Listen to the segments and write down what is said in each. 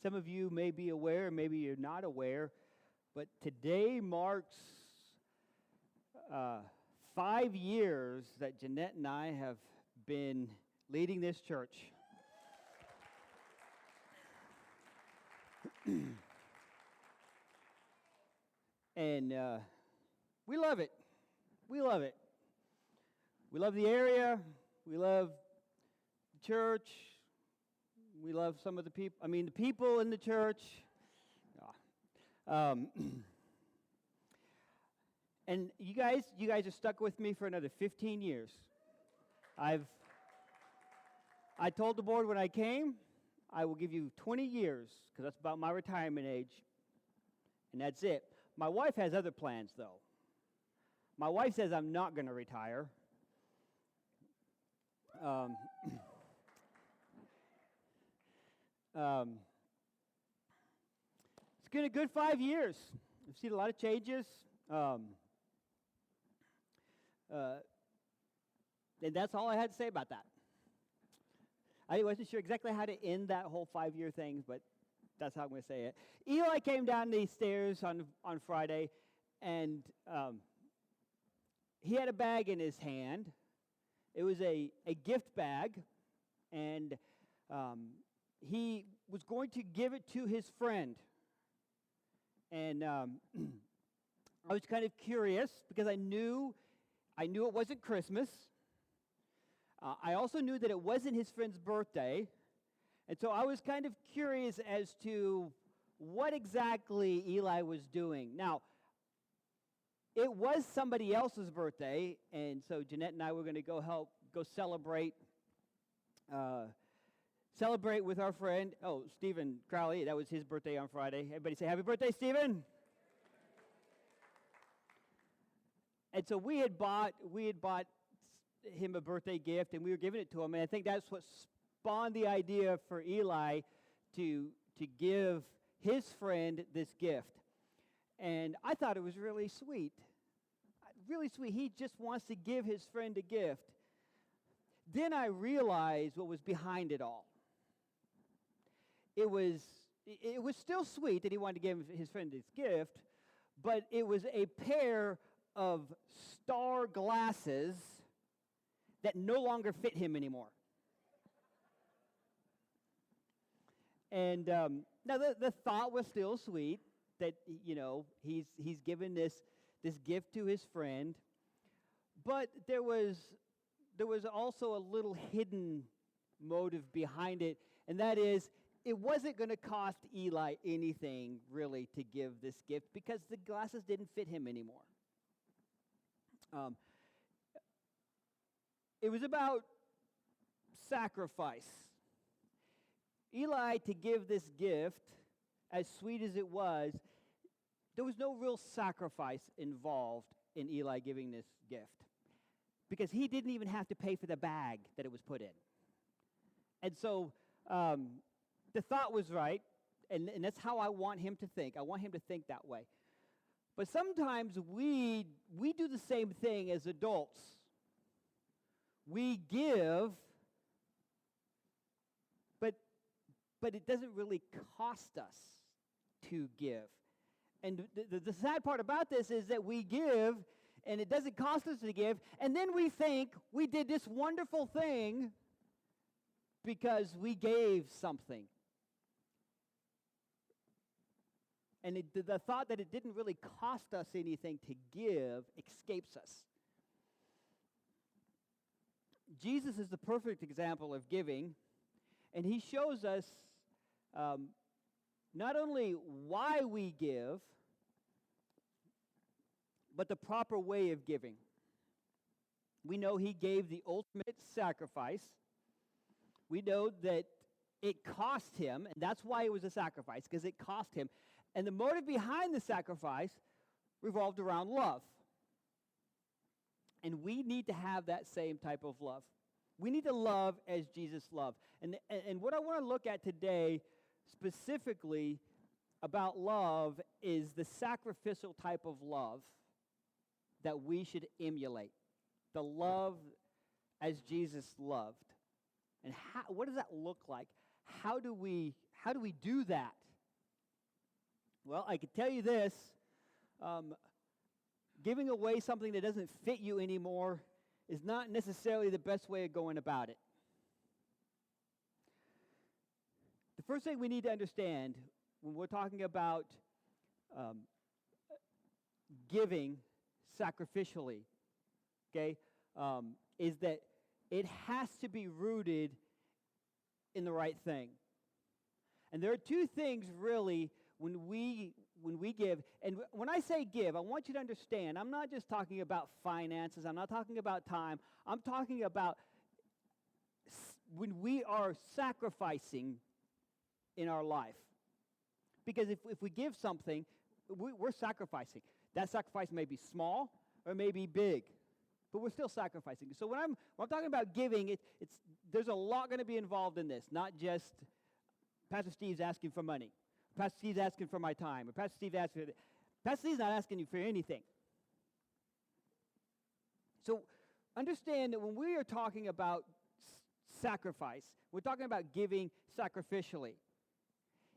Some of you may be aware, maybe you're not aware, but today marks 5 years that Jeanette and I have been leading this church. And we love it. We love it. We love the area. We love the church. We love some of the people. The people in the church. And you guys are stuck with me for another 15 years. I told the board when I came, I will give you 20 years, because that's about my retirement age, and that's it. My wife has other plans, though. My wife says I'm not going to retire. It's been a good 5 years. I've seen a lot of changes. And that's all I had to say about that. I wasn't sure exactly how to end that whole 5-year thing, but that's how I'm going to say it. Eli came down these stairs on Friday, and he had a bag in his hand. It was a gift bag, and he was going to give it to his friend. And I was kind of curious because I knew it wasn't Christmas. I also knew that it wasn't his friend's birthday. And so I was kind of curious as to what exactly Eli was doing. Now, it was somebody else's birthday, and so Jeanette and I were going to go celebrate with our friend. Oh, Stephen Crowley, that was his birthday on Friday. Everybody say happy birthday, Stephen. And so we had bought him a birthday gift, and we were giving it to him, and I think that's what spawned the idea for Eli to give his friend this gift. And I thought it was really sweet. Really sweet. He just wants to give his friend a gift. Then I realized what was behind it all. It was still sweet that he wanted to give his friend this gift, but it was a pair of star glasses that no longer fit him anymore. And now the thought was still sweet that, he's given this gift to his friend, but there was also a little hidden motive behind it, and that is it wasn't going to cost Eli anything really to give this gift because the glasses didn't fit him anymore. It was about sacrifice. Eli, to give this gift, as sweet as it was, there was no real sacrifice involved in Eli giving this gift because he didn't even have to pay for the bag that it was put in. And so the thought was right, and that's how I want him to think. I want him to think that way. But sometimes we do the same thing as adults. We give, but it doesn't really cost us to give. And the sad part about this is that we give, and it doesn't cost us to give, and then we think we did this wonderful thing because we gave something. And the thought that it didn't really cost us anything to give escapes us. Jesus is the perfect example of giving, and he shows us not only why we give, but the proper way of giving. We know he gave the ultimate sacrifice. We know that it cost him, and that's why it was a sacrifice, because it cost him. And the motive behind the sacrifice revolved around love. And we need to have that same type of love. We need to love as Jesus loved. And what I want to look at today specifically about love is the sacrificial type of love that we should emulate. The love as Jesus loved. And what does that look like? How do we How do we do that? Well, I can tell you this. Giving away something that doesn't fit you anymore is not necessarily the best way of going about it. The first thing we need to understand when we're talking about giving sacrificially, okay, is that it has to be rooted in the right thing. And there are two things really when we give. And when I say give, I want you to understand, I'm not just talking about finances. I'm not talking about time. I'm talking about when we are sacrificing in our life. Because if we give something, we're sacrificing. That sacrifice may be small or it may be big, but we're still sacrificing. So when I'm talking about giving, there's a lot going to be involved in this, not just Pastor Steve's asking for money, Pastor Steve's asking for my time, or Pastor Steve's not asking you for anything. So understand that when we are talking about sacrifice, we're talking about giving sacrificially.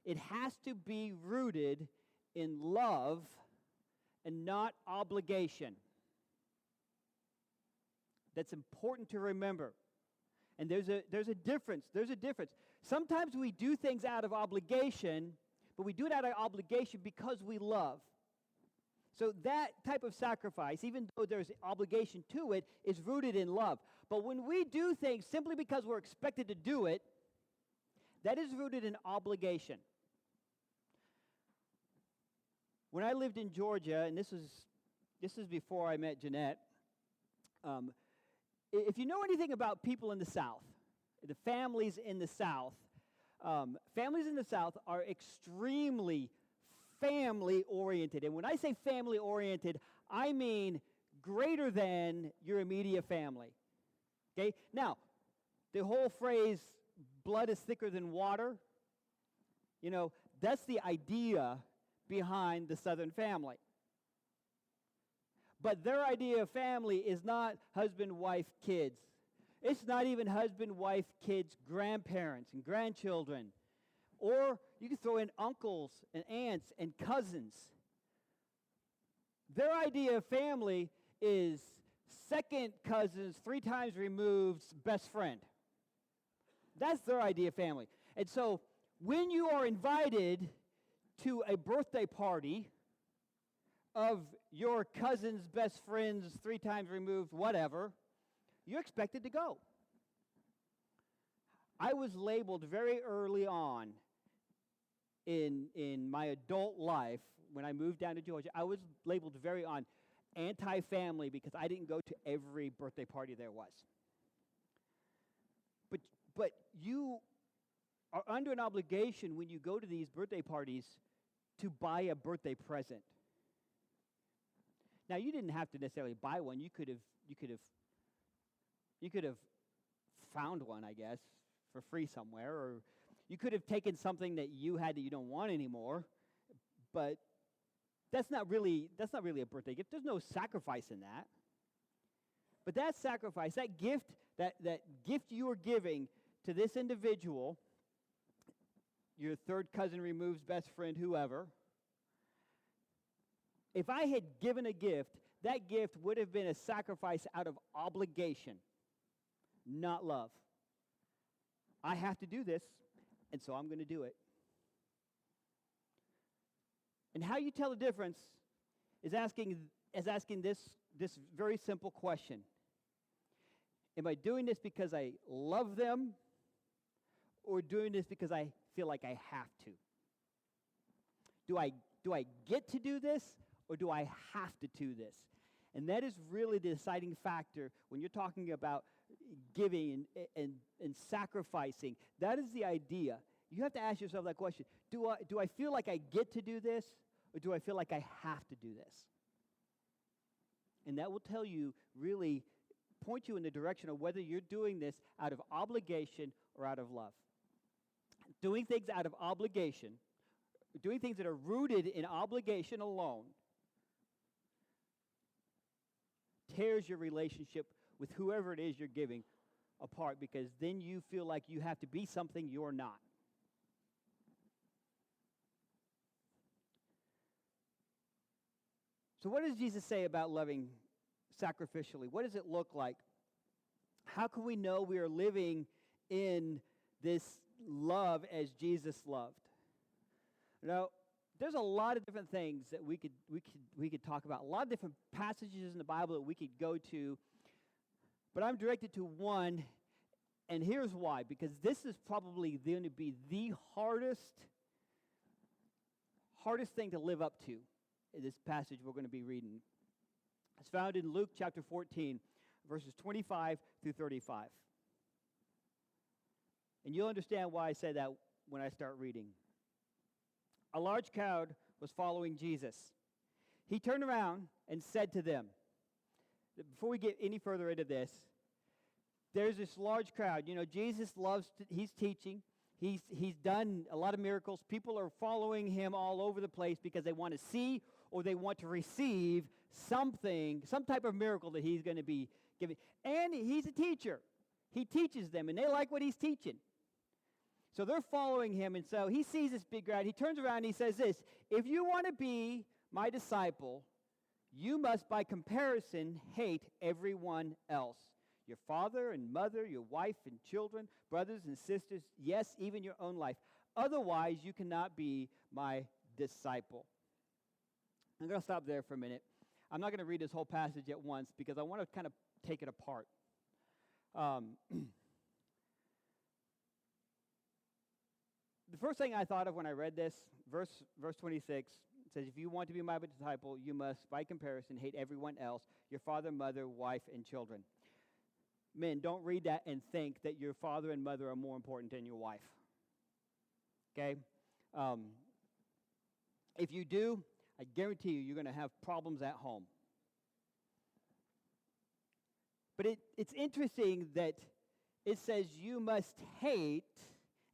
It has to be rooted in love and not obligation. That's important to remember. And there's a difference. There's a difference. Sometimes we do things out of obligation, but we do it out of obligation because we love. So that type of sacrifice, even though there's obligation to it, is rooted in love. But when we do things simply because we're expected to do it, that is rooted in obligation. When I lived in Georgia, and this is before I met Jeanette, if you know anything about people in the South, the families in the South are extremely family-oriented. And when I say family-oriented, I mean greater than your immediate family. Okay? Now, the whole phrase, blood is thicker than water, that's the idea behind the Southern family. But their idea of family is not husband, wife, kids. It's not even husband, wife, kids, grandparents and grandchildren. Or you can throw in uncles and aunts and cousins. Their idea of family is second cousins, 3 times removed, best friend. That's their idea of family. And so when you are invited to a birthday party of your cousin's best friend's 3 times removed, whatever, you're expected to go. I was labeled very early on in my adult life, when I moved down to Georgia, I was labeled very on anti-family because I didn't go to every birthday party there was. But you are under an obligation when you go to these birthday parties to buy a birthday present. Now, you didn't have to necessarily buy one. You could have found one, I guess, for free somewhere, or you could have taken something that you had that you don't want anymore. But that's not really a birthday gift. There's no sacrifice in that. But that sacrifice, that gift you are giving to this individual, your third cousin removes, best friend, whoever, if I had given a gift, that gift would have been a sacrifice out of obligation, not love. I have to do this, and so I'm going to do it. And how you tell the difference is asking this very simple question. Am I doing this because I love them, or doing this because I feel like I have to? Do I get to do this, or do I have to do this? And that is really the deciding factor when you're talking about giving and sacrificing. That is the idea. You have to ask yourself that question. Do I feel like I get to do this, or do I feel like I have to do this? And that will tell you, really point you in the direction of whether you're doing this out of obligation or out of love. Doing things out of obligation, doing things that are rooted in obligation alone, tears your relationship with whoever it is you're giving apart, because then you feel like you have to be something you're not. So what does Jesus say about loving sacrificially? What does it look like? How can we know we are living in this love as Jesus loved? Now, there's a lot of different things that we could talk about. A lot of different passages in the Bible that we could go to. But I'm directed to one, and here's why. Because this is probably going to be the hardest thing to live up to in this passage we're going to be reading. It's found in Luke chapter 14, verses 25 through 35. And you'll understand why I say that when I start reading. A large crowd was following Jesus. He turned around and said to them, before we get any further into this, there's this large crowd. You know, Jesus he's teaching. He's done a lot of miracles. People are following him all over the place because they want to see or they want to receive something, some type of miracle that he's going to be giving. And he's a teacher. He teaches them, and they like what he's teaching. So they're following him, and so he sees this big crowd. He turns around and he says this, if you want to be my disciple, you must by comparison hate everyone else. Your father and mother, your wife and children, brothers and sisters, yes, even your own life. Otherwise, you cannot be my disciple. I'm going to stop there for a minute. I'm not going to read this whole passage at once because I want to kind of take it apart. The first thing I thought of when I read this, verse 26, says, if you want to be my disciple, you must, by comparison, hate everyone else, your father, mother, wife, and children. Men, don't read that and think that your father and mother are more important than your wife. Okay? If you do, I guarantee you're going to have problems at home. But it's interesting that it says you must hate.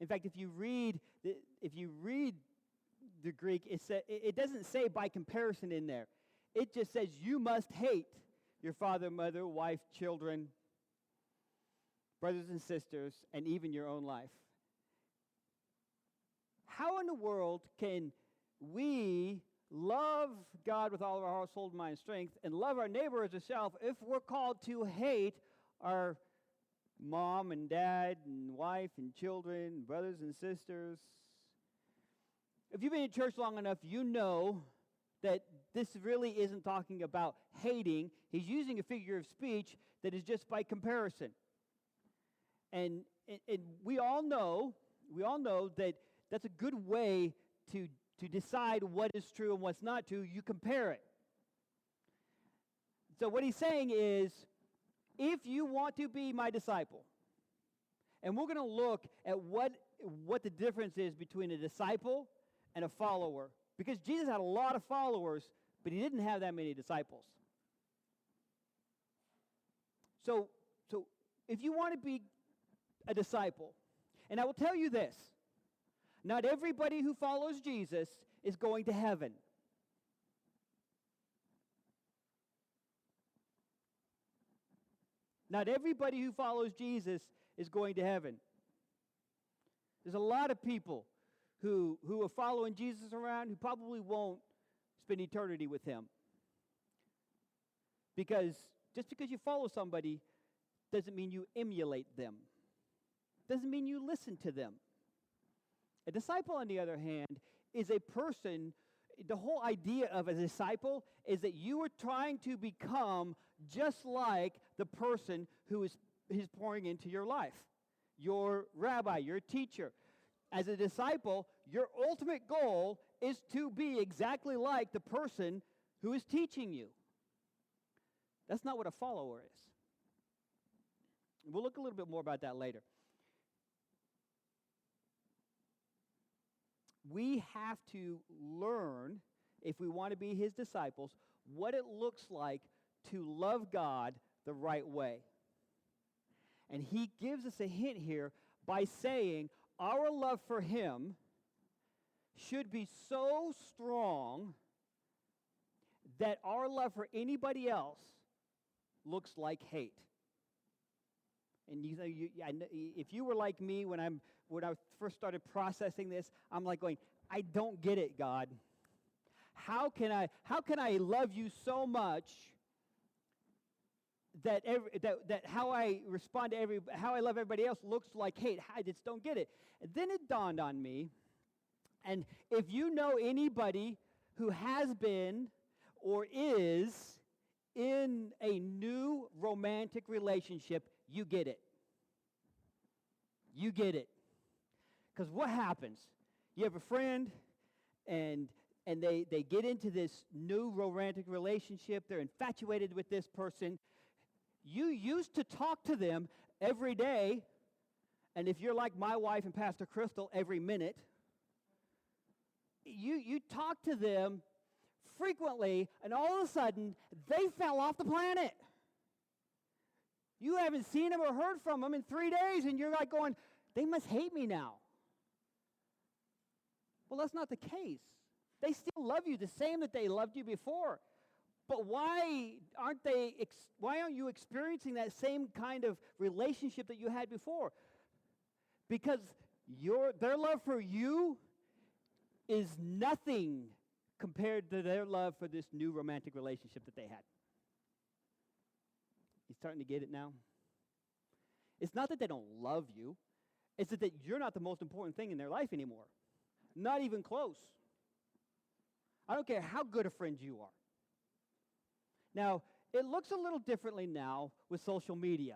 In fact, if you read the Greek, it doesn't say by comparison in there. It just says you must hate your father, mother, wife, children, brothers and sisters, and even your own life. How in the world can we love God with all of our heart, soul, mind, and strength, and love our neighbor as ourselves if we're called to hate our mom and dad and wife and children, brothers and sisters? If you've been in church long enough, you know that this really isn't talking about hating. He's using a figure of speech that is just by comparison. And we all know that that's a good way to decide what is true and what's not true. You compare it. So what he's saying is, if you want to be my disciple, and we're going to look at what the difference is between a disciple and a follower, because Jesus had a lot of followers, but he didn't have that many disciples. So if you want to be a disciple, and I will tell you this, not everybody who follows Jesus is going to heaven. Not everybody who follows Jesus is going to heaven. There's a lot of people who are following Jesus around who probably won't spend eternity with him. Because just because you follow somebody doesn't mean you emulate them. Doesn't mean you listen to them. A disciple, on the other hand, is a person. The whole idea of a disciple is that you are trying to become just like the person who is pouring into your life. Your rabbi, your teacher. As a disciple, your ultimate goal is to be exactly like the person who is teaching you. That's not what a follower is. We'll look a little bit more about that later. We have to learn, if we want to be his disciples, what it looks like to love God the right way. And he gives us a hint here by saying our love for him should be so strong that our love for anybody else looks like hate. And if you were like me when I first started processing this, I'm like going, I don't get it, God. How can I love you so much that how I respond to how I love everybody else looks like hate? I just don't get it. And then it dawned on me, and if you know anybody who has been or is in a new romantic relationship, you get it. You get it. Because what happens? You have a friend, and they get into this new romantic relationship. They're infatuated with this person. You used to talk to them every day, and if you're like my wife and Pastor Crystal, every minute. You talk to them frequently, and all of a sudden, they fell off the planet. You haven't seen them or heard from them in 3 days, and you're like going, they must hate me now. Well, that's not the case. They still love you the same that they loved you before. But why aren't you experiencing that same kind of relationship that you had before? Because their love for you is nothing compared to their love for this new romantic relationship that they had. You starting to get it now? It's not that they don't love you. It's that you're not the most important thing in their life anymore. Not even close. I don't care how good a friend you are. Now, it looks a little differently now with social media.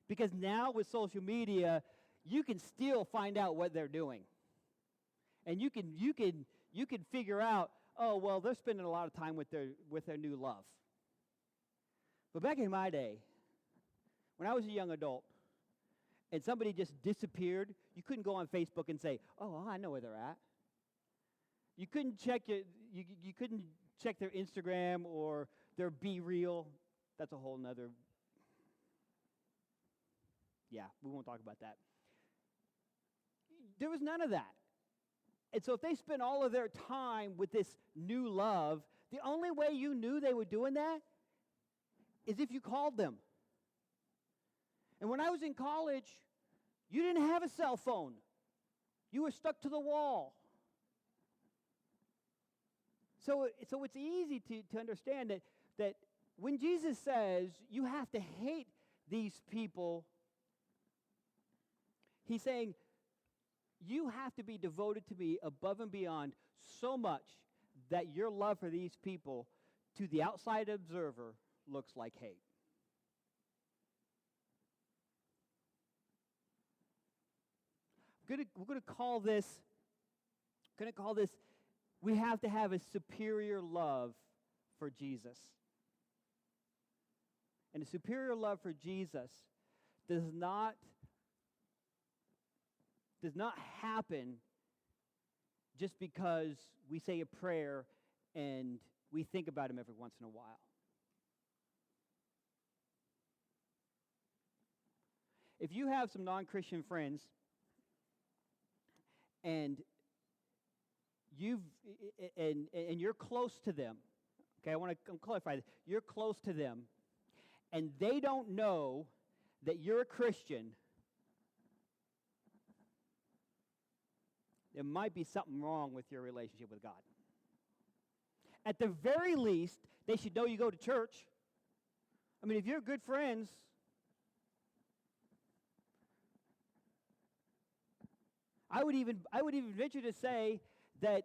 Because now with social media, you can still find out what they're doing. And you can figure out, oh, well, they're spending a lot of time with their new love. But back in my day, when I was a young adult, and somebody just disappeared, you couldn't go on Facebook and say, oh, I know where they're at. You couldn't check you couldn't check their Instagram or their Be Real. That's a whole nother. Yeah, we won't talk about that. There was none of that. And so if they spent all of their time with this new love, the only way you knew they were doing that is if you called them. And when I was in college, you didn't have a cell phone. You were stuck to the wall. So it's easy to understand that when Jesus says you have to hate these people, he's saying you have to be devoted to me above and beyond so much that your love for these people to the outside observer looks like hate. We're going to call this, we have to have a superior love for Jesus. And a superior love for Jesus does not happen just because we say a prayer and we think about him every once in a while. If you have some non-Christian friends and you're close to them, okay, I want to clarify this. You're close to them, and they don't know that you're a Christian, there might be something wrong with your relationship with God. At the very least, they should know you go to church. I mean, if you're good friends, I would even venture to say that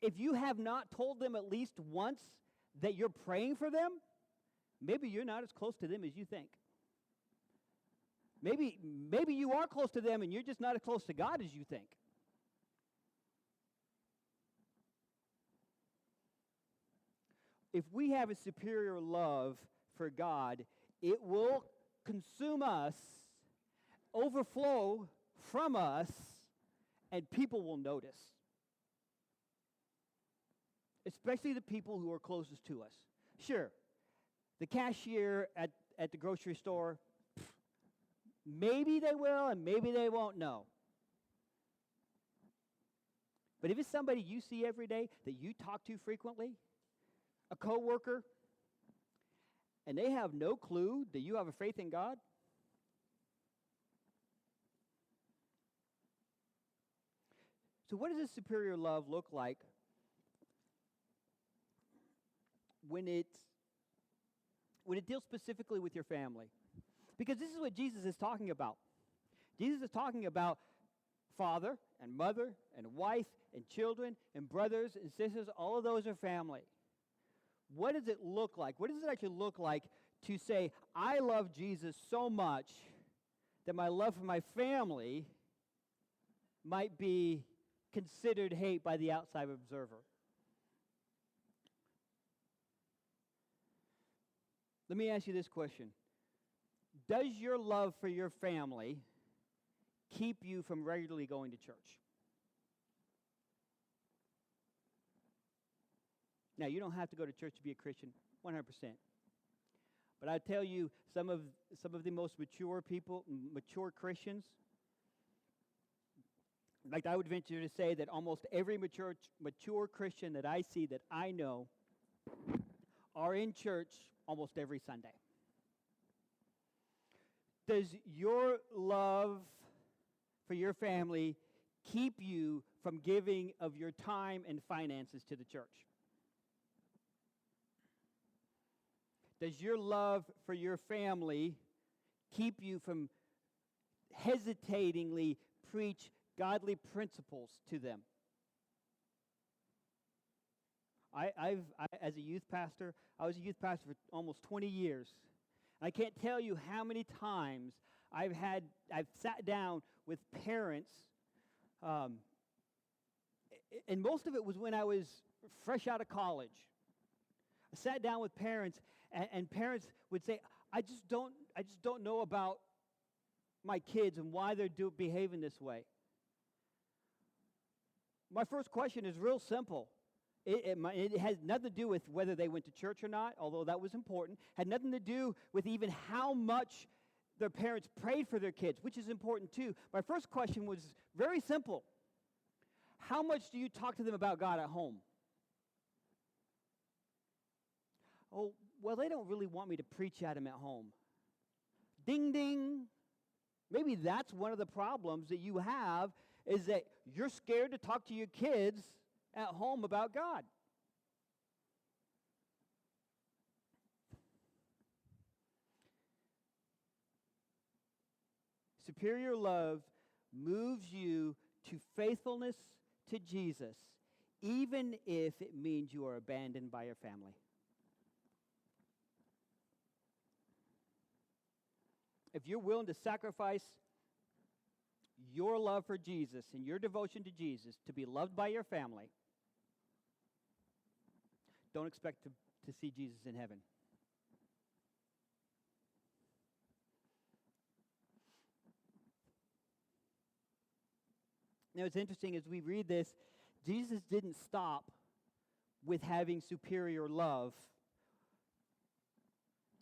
if you have not told them at least once that you're praying for them, maybe you're not as close to them as you think. Maybe you are close to them and you're just not as close to God as you think. If we have a superior love for God, it will consume us, overflow from us, and people will notice. Especially the people who are closest to us. Sure, the cashier at the grocery store, maybe they will and maybe they won't know. But if it's somebody you see every day that you talk to frequently, a coworker, and they have no clue that you have a faith in God, so So what does this superior love look like when it deals specifically with your family? Because this is what Jesus is talking about. Jesus is talking about father and mother and wife and children and brothers and sisters. All of those are family. What does it look like? What does it actually look like to say, I love Jesus so much that my love for my family might be considered hate by the outside observer? Let me ask you this question. Does your love for your family keep you from regularly going to church? Now, you don't have to go to church to be a Christian, 100%. But I tell you, some of the most mature people, mature Christians, like I would venture to say that almost every mature Christian that I see, that I know, are in church almost every Sunday. Does your love for your family keep you from giving of your time and finances to the church? Does your love for your family keep you from hesitatingly preach godly principles to them? As a youth pastor, I was a youth pastor for almost 20 years. I can't tell you how many times I've sat down with parents, and most of it was when I was fresh out of college. I sat down with parents, and parents would say, I just don't know about my kids and why they're behaving this way. My first question is real simple. It has nothing to do with whether they went to church or not, although that was important. Had nothing to do with even how much their parents prayed for their kids, which is important too. My first question was very simple. How much do you talk to them about God at home? Oh, well, they don't really want me to preach at them at home. Ding, ding. Maybe that's one of the problems that you have, is that you're scared to talk to your kids at home about God. Superior love moves you to faithfulness to Jesus, even if it means you are abandoned by your family. If you're willing to sacrifice your love for Jesus and your devotion to Jesus to be loved by your family, don't expect to see Jesus in heaven. Now, it's interesting, as we read this, Jesus didn't stop with having superior love.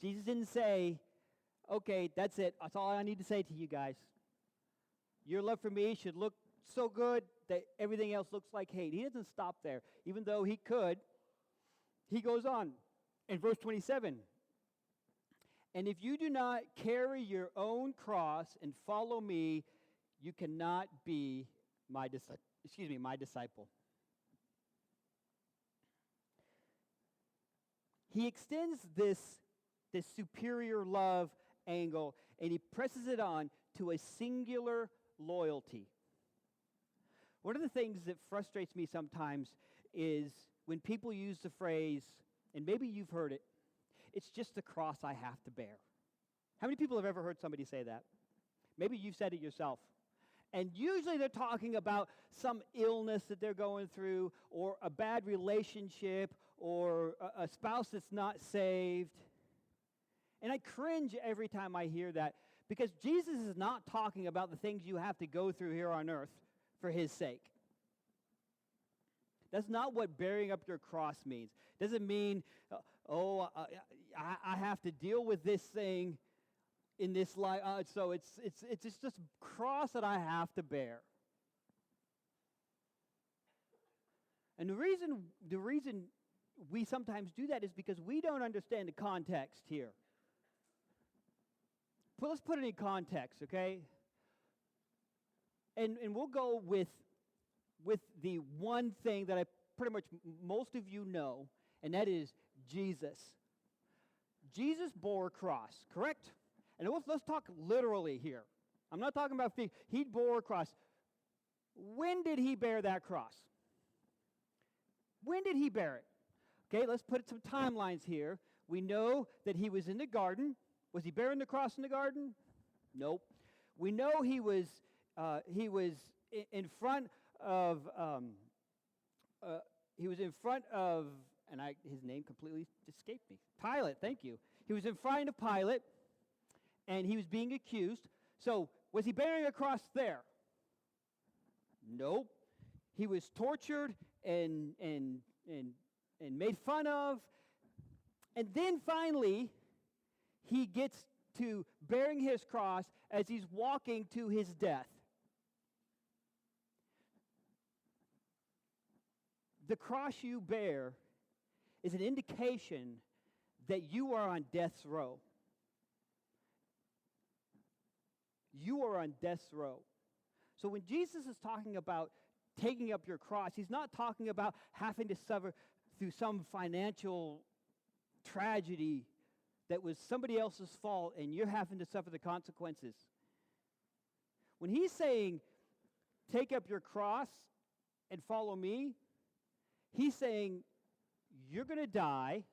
Jesus didn't say, okay, that's it. That's all I need to say to you guys. Your love for me should look so good that everything else looks like hate. He doesn't stop there, even though he could. He goes on in verse 27. And if you do not carry your own cross and follow me, you cannot be my disciple. He extends this superior love angle, and he presses it on to a singular loyalty. One of the things that frustrates me sometimes is when people use the phrase, and maybe you've heard it, it's just the cross I have to bear. How many people have ever heard somebody say that? Maybe you've said it yourself. And usually they're talking about some illness that they're going through, or a bad relationship, or a spouse that's not saved. And I cringe every time I hear that, because Jesus is not talking about the things you have to go through here on earth for his sake. That's not what bearing up your cross means. It doesn't mean, I have to deal with this thing in this life, so it's just this cross that I have to bear. And the reason we sometimes do that is because we don't understand the context here. Let's put it in context, okay? And we'll go with with the one thing that I pretty much most of you know, and that is Jesus. Jesus bore a cross, correct? And let's talk literally here. I'm not talking about he bore a cross. When did he bear that cross? When did he bear it? Okay, let's put some timelines here. We know that he was in the garden. Was he bearing the cross in the garden? Nope. We know he was in front of and his name completely escaped me. Pilate, thank you. He was in front of Pilate, and he was being accused. So was he bearing a cross there? Nope. He was tortured and made fun of. And then finally, he gets to bearing his cross as he's walking to his death. The cross you bear is an indication that you are on death's row. You are on death's row. So when Jesus is talking about taking up your cross, he's not talking about having to suffer through some financial tragedy that was somebody else's fault and you're having to suffer the consequences. When he's saying, take up your cross and follow me, he's saying, you're going to die,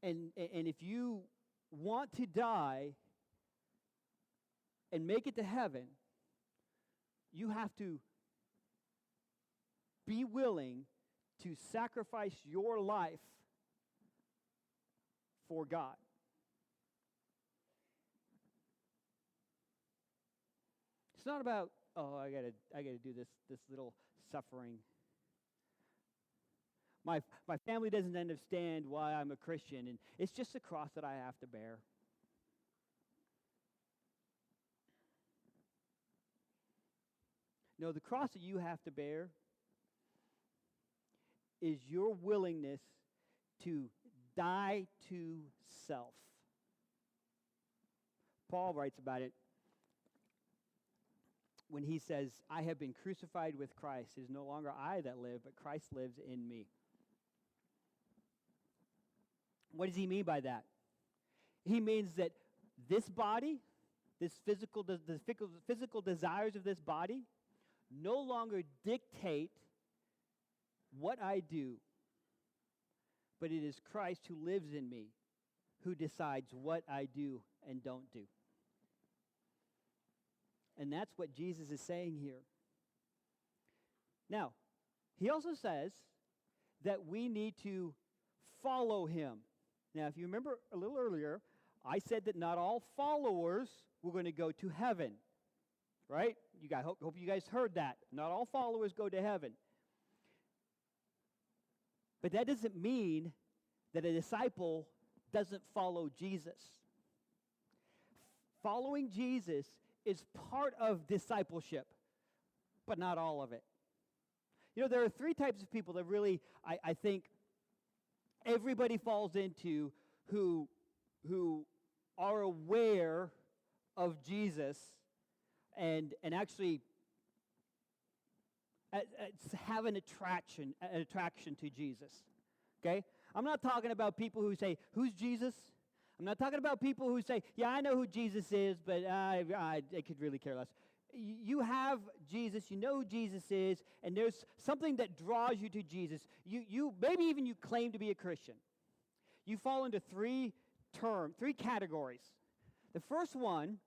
and if you want to die and make it to heaven, you have to be willing to sacrifice your life for God. It's not about, oh, I gotta do this little suffering. My family doesn't understand why I'm a Christian, and it's just a cross that I have to bear. No, the cross that you have to bear is your willingness to die to self. Paul writes about it when he says, I have been crucified with Christ. It is no longer I that live, but Christ lives in me. What does he mean by that? He means that this body, the physical desires of this body, no longer dictate what I do, but it is Christ who lives in me, who decides what I do and don't do. And that's what Jesus is saying here. Now, he also says that we need to follow him. Now, if you remember a little earlier, I said that not all followers were going to go to heaven, right? Hope you guys heard that. Not all followers go to heaven. But that doesn't mean that a disciple doesn't follow Jesus. Following Jesus is part of discipleship, but not all of it. You know, there are three types of people that really, I think, everybody falls into who are aware of Jesus and actually have an attraction to Jesus. Okay? I'm not talking about people who say, who's Jesus? I'm not talking about people who say, yeah, I know who Jesus is, but I could really care less. You have Jesus, you know who Jesus is, and there's something that draws you to Jesus. You maybe even you claim to be a Christian. You fall into three categories. The first one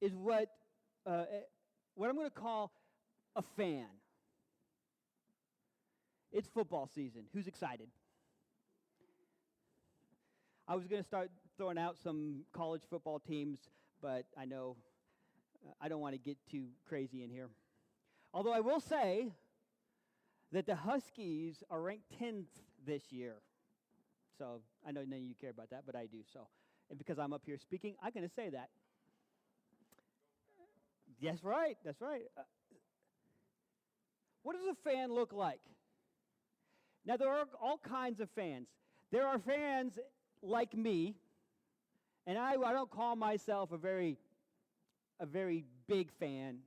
is what I'm going to call a fan. It's football season. Who's excited? I was going to start throwing out some college football teams, but I know I don't want to get too crazy in here. Although I will say that the Huskies are ranked 10th this year. So I know none of you care about that, but I do. So, and because I'm up here speaking, I'm going to say that. That's right. That's right. What does a fan look like? Now, there are all kinds of fans. There are fans like me, and I don't call myself a very big fan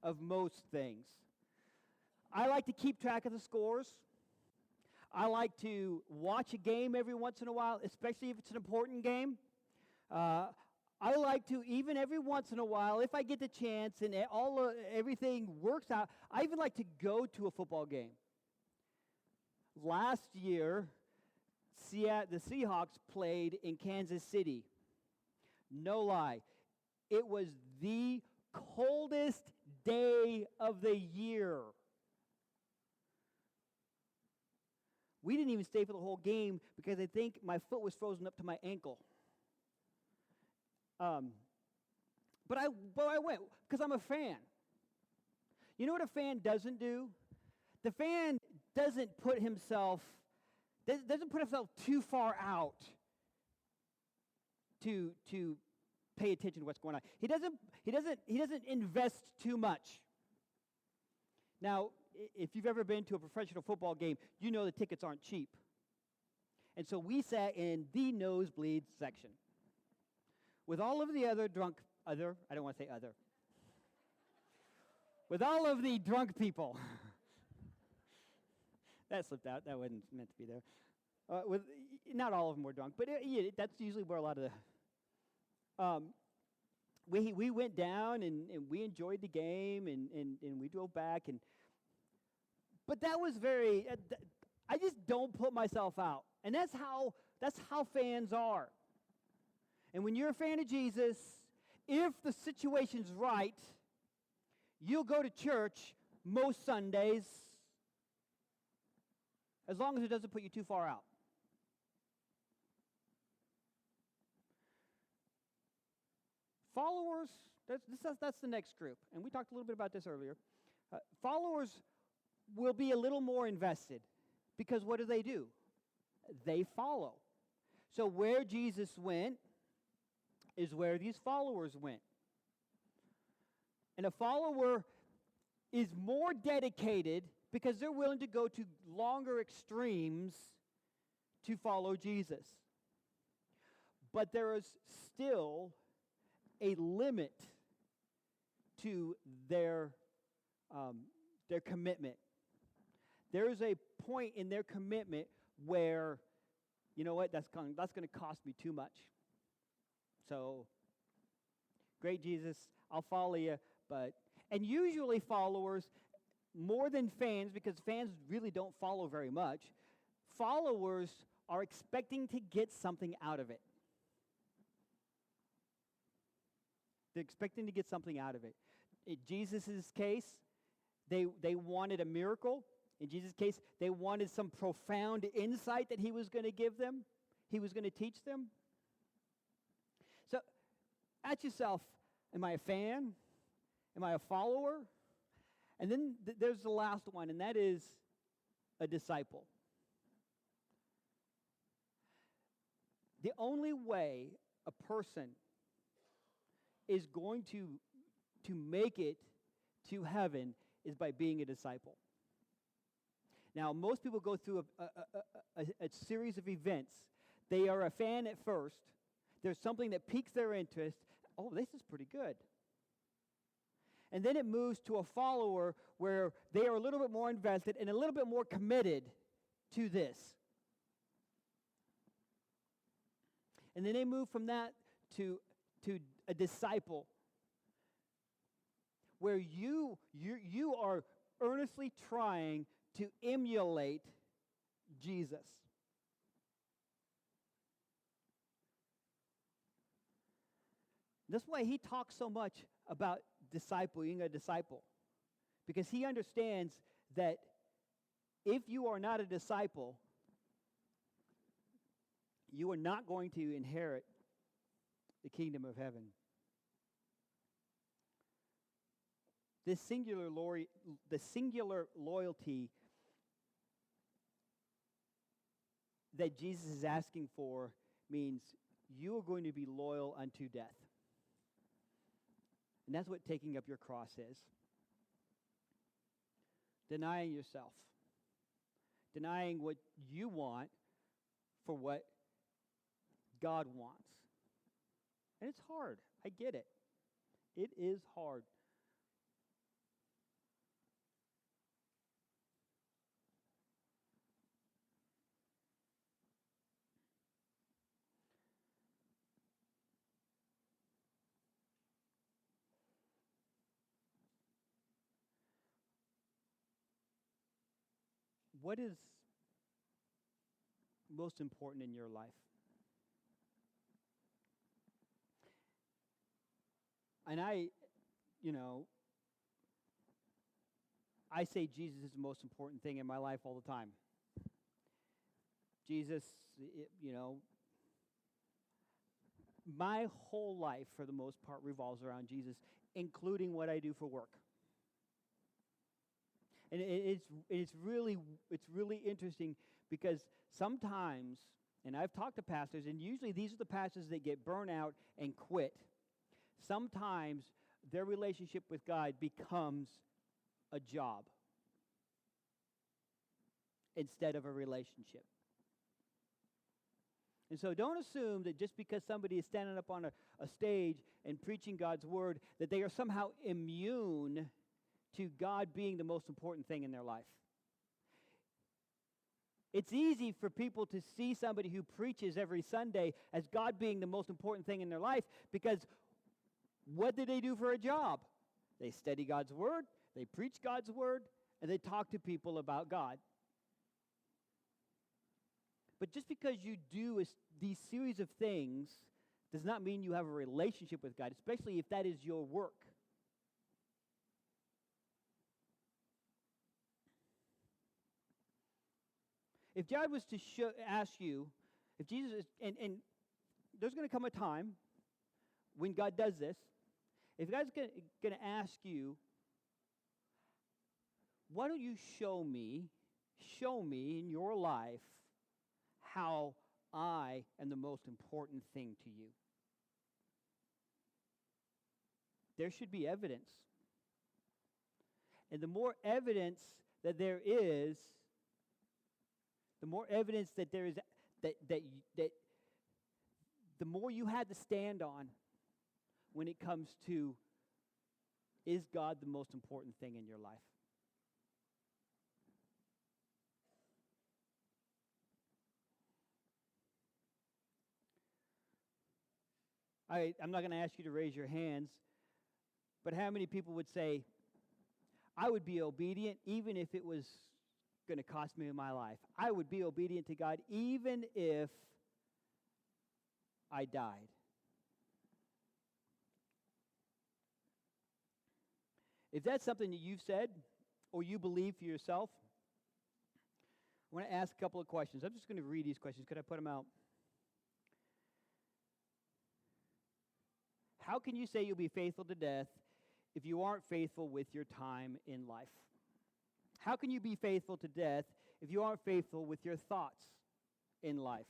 of most things. I like to keep track of the scores. I like to watch a game every once in a while, especially if it's an important game. I like to, even every once in a while, if I get the chance and everything works out, I even like to go to a football game. Last year, the Seahawks played in Kansas City. No lie. It was the coldest day of the year. We didn't even stay for the whole game because I think my foot was frozen up to my ankle. But I went because I'm a fan. You know what a fan doesn't do? The fan doesn't put himself too far out to pay attention to what's going on. He doesn't invest too much. Now, if you've ever been to a professional football game, you know the tickets aren't cheap. And so we sat in the nosebleed section with all of the other I don't want to say other. With all of the drunk people. That slipped out. That wasn't meant to be there. Not all of them were drunk, but that's usually where a lot of the... we went down and we enjoyed the game and we drove back. But that was very... I just don't put myself out. And that's how fans are. And when you're a fan of Jesus, if the situation's right, you'll go to church most Sundays, as long as it doesn't put you too far out. Followers, that's the next group. And we talked a little bit about this earlier. Followers will be a little more invested because what do? They follow. So where Jesus went is where these followers went. And a follower is more dedicated because they're willing to go to longer extremes to follow Jesus. But there is still a limit to their commitment. There is a point in their commitment where, you know what, that's going to cost me too much. So, great Jesus, I'll follow you, and usually followers, more than fans, because fans really don't follow very much, followers are expecting to get something out of it. They're expecting to get something out of it. In Jesus' case, they wanted a miracle. In Jesus' case, they wanted some profound insight that he was going to give them. He was going to teach them. So, ask yourself, am I a fan? Am I a follower? And then there's the last one, and that is a disciple. The only way a person is going to make it to heaven is by being a disciple. Now, most people go through a series of events. They are a fan at first. There's something that piques their interest. Oh, this is pretty good. And then it moves to a follower where they are a little bit more invested and a little bit more committed to this. And then they move from that to a disciple where you are earnestly trying to emulate Jesus. That's why he talks so much about being a disciple. Because he understands that if you are not a disciple, you are not going to inherit the kingdom of heaven. The singular loyalty that Jesus is asking for means you are going to be loyal unto death. And that's what taking up your cross is. Denying yourself. Denying what you want for what God wants. And it's hard. I get it. It is hard. what is most important in your life? And I say Jesus is the most important thing in my life all the time. Jesus, my whole life, for the most part, revolves around Jesus, including what I do for work. And it's really interesting because sometimes, and I've talked to pastors, and usually these are the pastors that get burnt out and quit. Sometimes their relationship with God becomes a job instead of a relationship. And so don't assume that just because somebody is standing up on a stage and preaching God's word, that they are somehow immune to God being the most important thing in their life. It's easy for people to see somebody who preaches every Sunday as God being the most important thing in their life, because what do they do for a job? They study God's word, they preach God's word, and they talk to people about God. But just because you do these series of things does not mean you have a relationship with God, especially if that is your work. If God was to ask you, if Jesus is, and there's going to come a time when God does this, if God's going to ask you, why don't you show me in your life how I am the most important thing to you? There should be evidence. And the more evidence that there is, the more evidence that there is, that the more you had to stand on when it comes to, is God the most important thing in your life? I'm not going to ask you to raise your hands, but how many people would say, I would be obedient even if it was going to cost me my life? I would be obedient to God even if I died. If that's something that you've said or you believe for yourself, I want to ask a couple of questions. I'm just going to read these questions. Could I put them out? How can you say you'll be faithful to death if you aren't faithful with your time in life? How can you be faithful to death if you aren't faithful with your thoughts in life?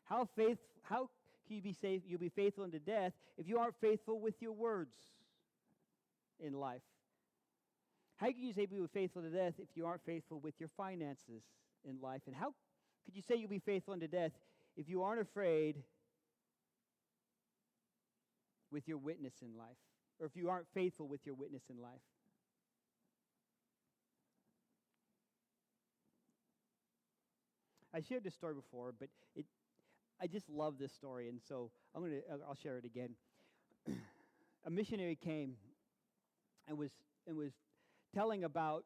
How can you be safe? You'll be faithful unto death if you aren't faithful with your words in life. How can you say you'll be faithful to death if you aren't faithful with your finances in life? And how could you say you'll be faithful unto death if you aren't afraid with your witness in life, or if you aren't faithful with your witness in life? I shared this story before, but I just love this story, and so I'll share it again. A missionary came and was telling about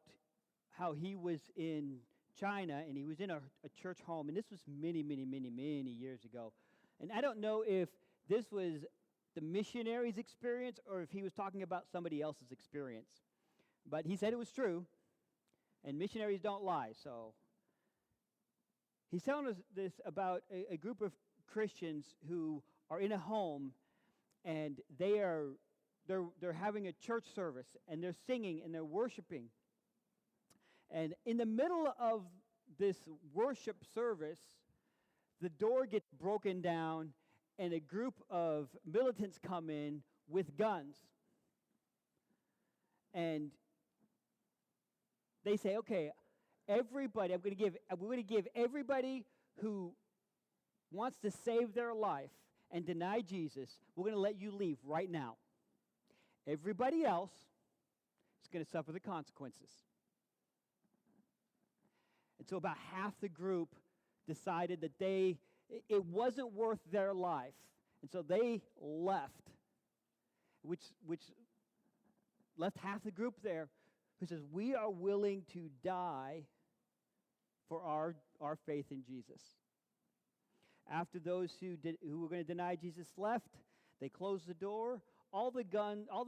how he was in China, and he was in a church home, and this was many years ago. And I don't know if this was the missionary's experience or if he was talking about somebody else's experience. But he said it was true, and missionaries don't lie, so he's telling us this about a group of Christians who are in a home, and they're having a church service, and they're singing and they're worshiping. And in the middle of this worship service, the door gets broken down, and a group of militants come in with guns. And they say, okay, everybody, we're going to give everybody who wants to save their life and deny Jesus, we're going to let you leave right now. Everybody else is going to suffer the consequences. And so about half the group decided that it wasn't worth their life. And so they left, which left half the group there who says, we are willing to die for our faith in Jesus. After those who were going to deny Jesus left, they closed the door. All the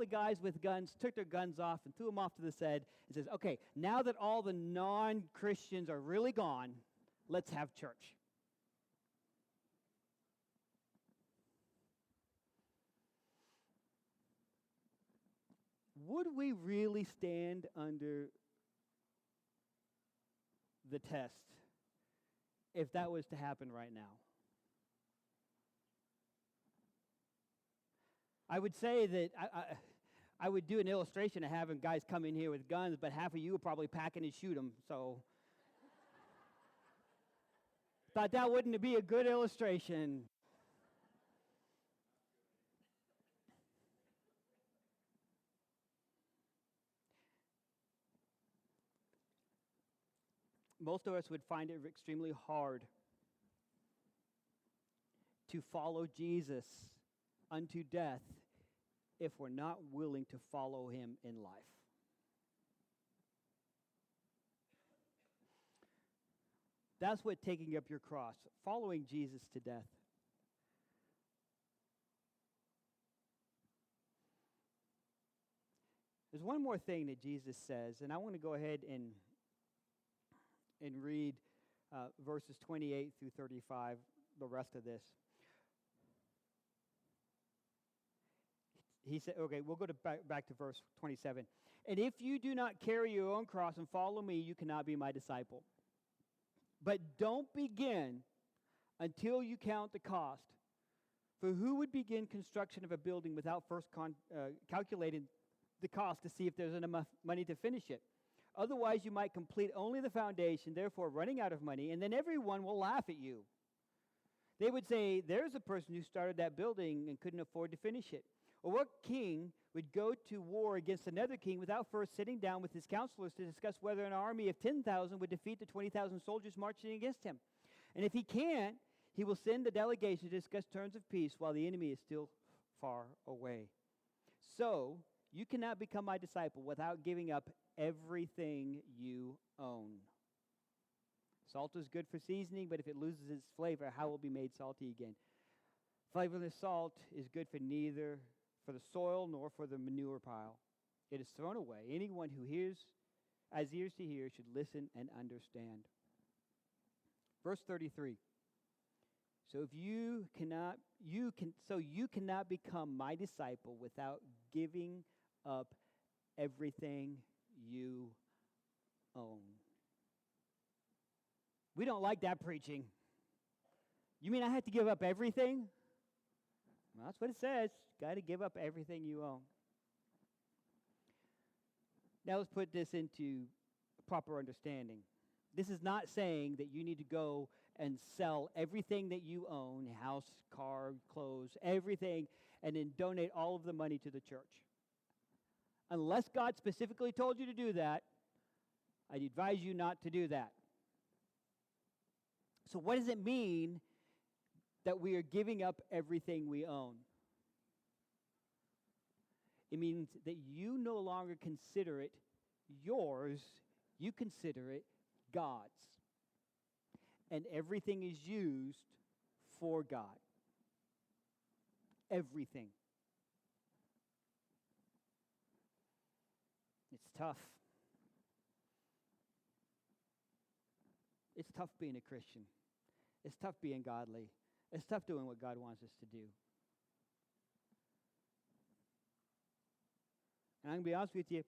guys with guns took their guns off and threw them off to the side and says, okay, now that all the non-Christians are really gone, let's have church. Would we really stand under the test if that was to happen right now? I would say that I would do an illustration of having guys come in here with guns, but half of you are probably packing and shoot them, so thought that wouldn't be a good illustration. Most of us would find it extremely hard to follow Jesus unto death if we're not willing to follow him in life. That's what taking up your cross, following Jesus to death. There's one more thing that Jesus says, and I want to go ahead and read verses 28 through 35, the rest of this. He said, okay, we'll go back to verse 27. And if you do not carry your own cross and follow me, you cannot be my disciple. But don't begin until you count the cost. For who would begin construction of a building without first calculating the cost to see if there's enough money to finish it? Otherwise, you might complete only the foundation, therefore running out of money, and then everyone will laugh at you. They would say, there's a person who started that building and couldn't afford to finish it. Or what king would go to war against another king without first sitting down with his counselors to discuss whether an army of 10,000 would defeat the 20,000 soldiers marching against him? And if he can't, he will send a delegation to discuss terms of peace while the enemy is still far away. So, you cannot become my disciple without giving up everything you own. Salt is good for seasoning, but if it loses its flavor, how will it be made salty again? Flavorless salt is good for neither for the soil nor for the manure pile. It is thrown away. Anyone who has ears to hear should listen and understand. Verse 33. So you cannot become my disciple without giving up everything you own. We don't like that preaching. You mean I have to give up everything? Well, that's what it says. Got to give up everything you own. Now let's put this into proper understanding. This is not saying that you need to go and sell everything that you own, house, car, clothes, everything, and then donate all of the money to the church. Unless God specifically told you to do that, I'd advise you not to do that. So what does it mean that we are giving up everything we own? It means that you no longer consider it yours, you consider it God's. And everything is used for God. Everything. It's tough. It's tough being a Christian. It's tough being godly. It's tough doing what God wants us to do. And I'm going to be honest with you,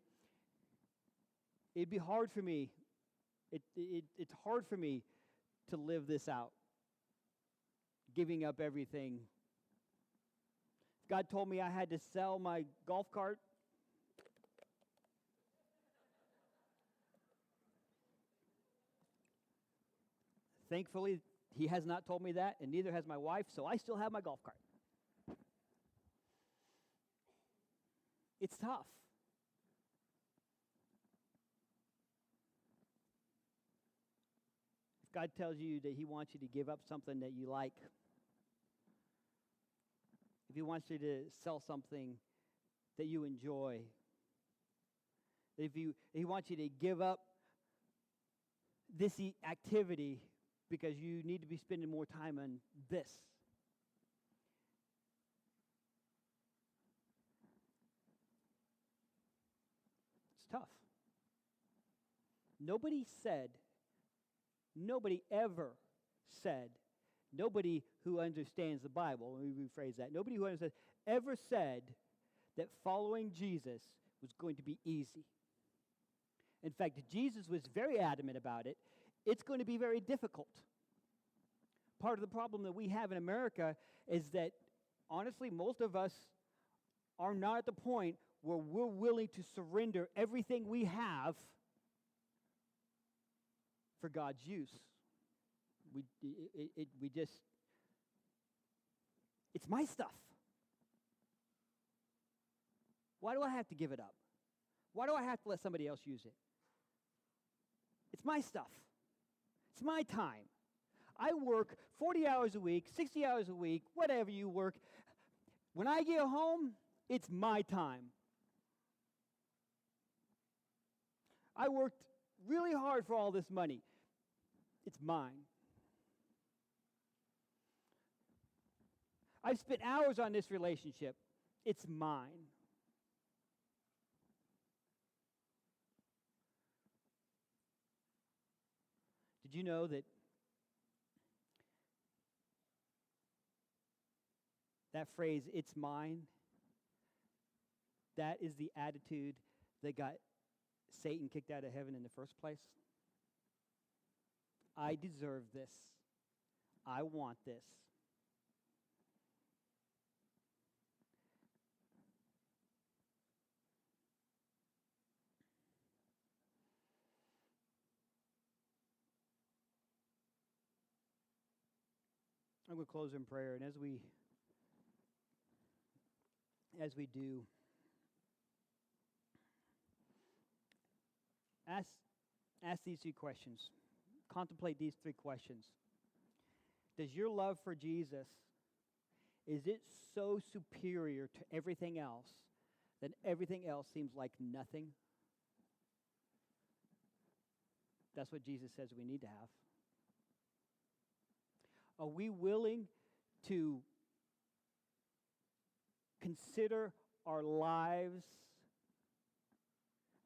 it'd be hard for me. It's hard for me to live this out, giving up everything. If God told me I had to sell my golf cart, thankfully, he has not told me that, and neither has my wife, so I still have my golf cart. It's tough. If God tells you that he wants you to give up something that you like, if he wants you to sell something that you enjoy, if he wants you to give up this activity because you need to be spending more time on this. It's tough. Nobody ever said, nobody who understands the Bible, let me rephrase that, nobody who understands ever said that following Jesus was going to be easy. In fact, Jesus was very adamant about it. It's going to be very difficult. Part of the problem that we have in America is that, honestly, most of us are not at the point where we're willing to surrender everything we have for God's use. It's my stuff. Why do I have to give it up? Why do I have to let somebody else use it? It's my stuff. It's my time. I work 40 hours a week, 60 hours a week, whatever you work. When I get home, it's my time. I worked really hard for all this money. It's mine. I've spent hours on this relationship. It's mine. Did you know that phrase, it's mine, that is the attitude that got Satan kicked out of heaven in the first place? I deserve this. I want this. I'm going to close in prayer, and as we do, ask these 3 questions. Contemplate these 3 questions. Does your love for Jesus, is it so superior to everything else that everything else seems like nothing? That's what Jesus says we need to have. Are we willing to consider our lives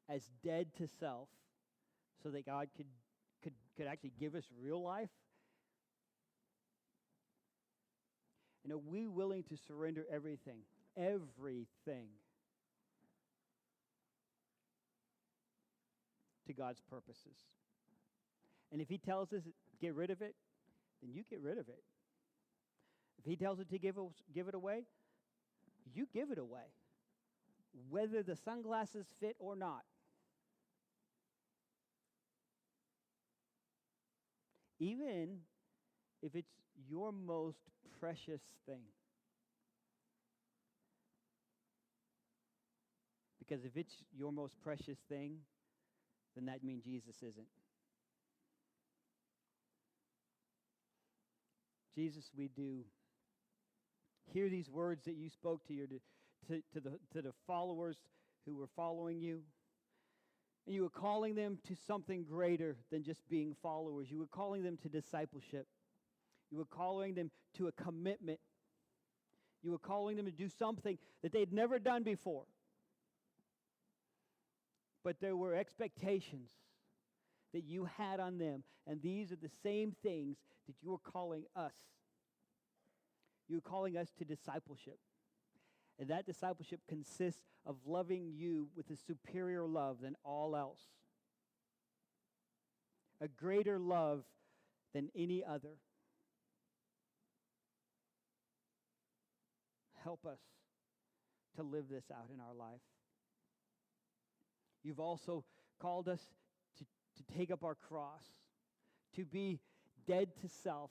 as dead to self so that God could actually give us real life? And are we willing to surrender everything to God's purposes? And if he tells us get rid of it, then you get rid of it. If he tells us to give it away, you give it away, whether the sunglasses fit or not. Even if it's your most precious thing. Because if it's your most precious thing, then that means Jesus isn't. Jesus, we do hear these words that you spoke to the followers who were following you. And you were calling them to something greater than just being followers. You were calling them to discipleship. You were calling them to a commitment. You were calling them to do something that they'd never done before. But there were expectations that you had on them, and these are the same things that you are calling us. You're calling us to discipleship. And that discipleship consists of loving you with a superior love than all else. A greater love than any other. Help us to live this out in our life. You've also called us to take up our cross, to be dead to self,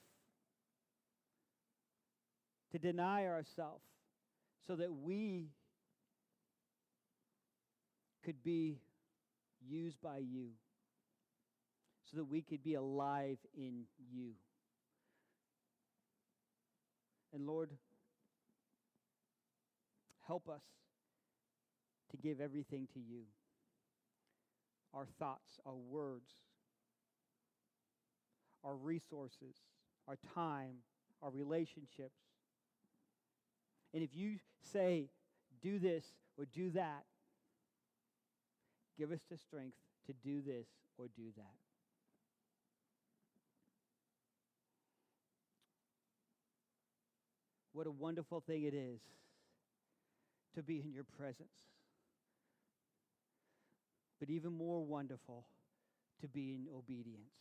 to deny ourselves so that we could be used by you, so that we could be alive in you. And Lord, help us to give everything to you. Our thoughts, our words, our resources, our time, our relationships. And if you say, do this or do that, give us the strength to do this or do that. What a wonderful thing it is to be in your presence. But even more wonderful to be in obedience.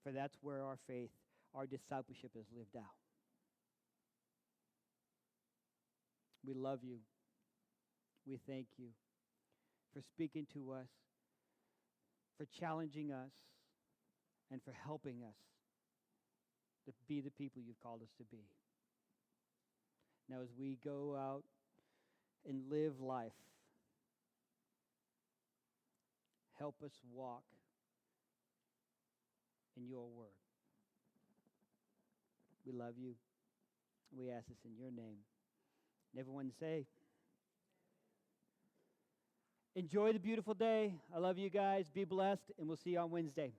For that's where our faith, our discipleship is lived out. We love you. We thank you for speaking to us, for challenging us, and for helping us to be the people you've called us to be. Now, as we go out and live life, help us walk in your word. We love you. We ask this in your name. And everyone say, enjoy the beautiful day. I love you guys. Be blessed, and we'll see you on Wednesday.